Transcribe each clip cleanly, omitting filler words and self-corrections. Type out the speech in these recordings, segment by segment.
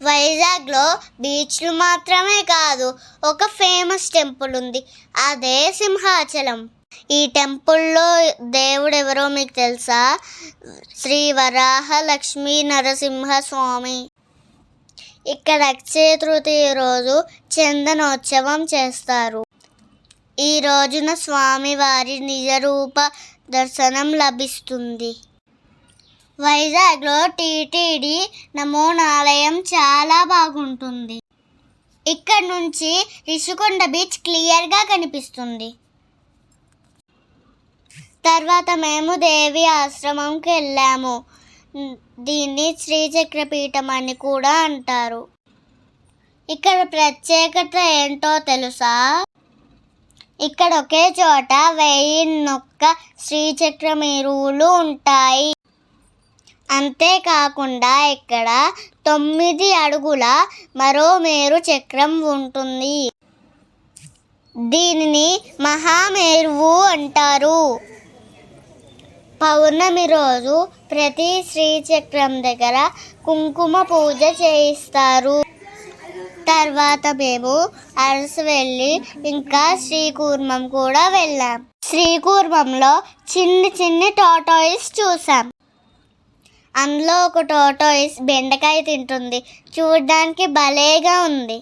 వైజాగ్లో బీచ్లు మాత్రమే కాదు, ఒక ఫేమస్ టెంపుల్ ఉంది. అదే సింహాచలం. ఈ టెంపుల్లో దేవుడు ఎవరో మీకు తెలుసా? శ్రీ వరాహ లక్ష్మీ నరసింహ స్వామి. ఇక్కడ అక్షయ తృతీయ రోజు చందనోత్సవం చేస్తారు. ఈ రోజున స్వామివారి నిజరూప దర్శనం లభిస్తుంది. వైజాగ్లో టీటీడీ నమూనాలయం చాలా బాగుంటుంది. ఇక్కడ నుంచి రిషికొండ బీచ్ క్లియర్గా కనిపిస్తుంది. తర్వాత మేము దేవి ఆశ్రమంకి వెళ్ళాము. దీన్ని శ్రీచక్రపీఠం అని కూడా అంటారు. ఇక్కడ ప్రత్యేకత ఏంటో తెలుసా? ఇక్కడ ఒకే చోట 1001 శ్రీచక్ర మేరువులు ఉంటాయి. అంతేకాకుండా ఇక్కడ 9 అడుగుల మరో మేరు చక్రం ఉంటుంది. దీనిని మహామేరువు అంటారు. పౌర్ణమి రోజు ప్రతి శ్రీచక్రం దగ్గర కుంకుమ పూజ చేయిస్తారు. తర్వాత మేము అరసవెల్లి ఇంకా శ్రీకూర్మం కూడా వెళ్ళాం. శ్రీకూర్మంలో చిన్ని టాటాయిస్ చూసాం. అందులో ఒక టాటాయిస్ బెండకాయ తింటుంది. చూడడానికి భలేగా ఉంది.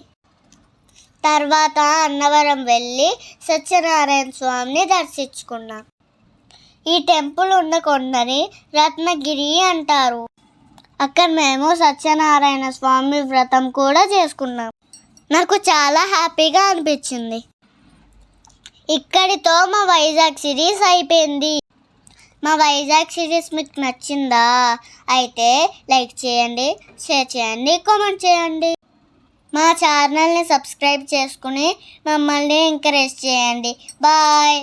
తర్వాత అన్నవరం వెళ్ళి సత్యనారాయణ స్వామిని దర్శించుకున్నాం. ఈ టెంపుల్ ఉన్న కొండని రత్నగిరి అంటారు. అక్కడ మేము సత్యనారాయణ స్వామి వ్రతం కూడా చేసుకున్నాం. నాకు చాలా హ్యాపీగా అనిపించింది. ఇక్కడితో మా వైజాగ్ సిరీస్ అయిపోయింది. మా వైజాగ్ సిరీస్ మీకు నచ్చిందా? అయితే లైక్ చేయండి, షేర్ చేయండి, కామెంట్ చేయండి. మా ఛానల్ని సబ్స్క్రైబ్ చేసుకుని మమ్మల్ని ఎంకరేజ్ చేయండి. బాయ్.